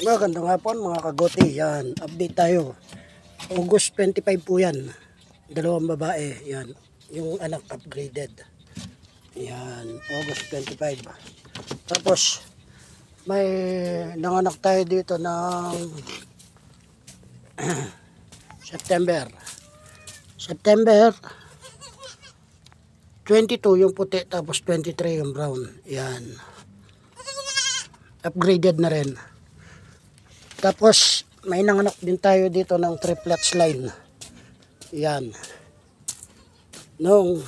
Magandang hapon mga kagote. Yan, update tayo. August 25 po yan. Dalawang babae. Yan, yung anak upgraded. Yan, August 25. Tapos, may nanganak tayo dito ng September. September 22 yung puti, tapos 23 yung brown. Yan. Upgraded na rin. Tapos may nanganak din tayo dito ng triplets line. Yan. Nung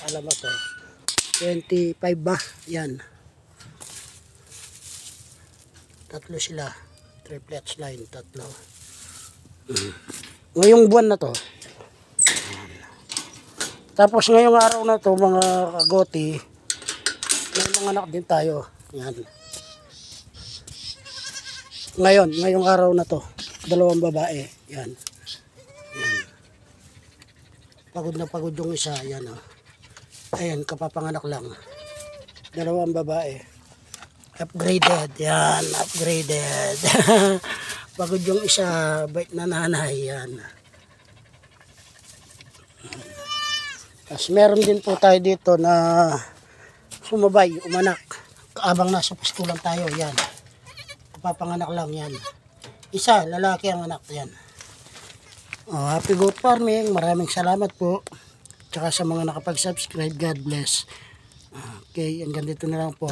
alam mo to, 25 ba? Yan. Tatlo sila. Triplets line, tatlo. Ngayong buwan na to. Tapos ngayong araw na to mga kagoti, may nanganak din tayo. Yan. Ngayong araw na to, dalawang babae. Yan. Yan. Pagod na pagod yung isa. Yan o. Ayan, kapapanganak lang. Dalawang babae. Upgraded. Yan, upgraded. Pagod yung isa, bait na nanay. Yan. Tapos meron din po tayo dito na sumabay, umanak. Abang nasa pastulan tayo. Yan. Papanganak lang yan. Isa, lalaki ang anak yan. Oh, happy goat farming. Maraming salamat po. Tsaka sa mga nakapag-subscribe, God bless. Okay, hanggang dito na lang po.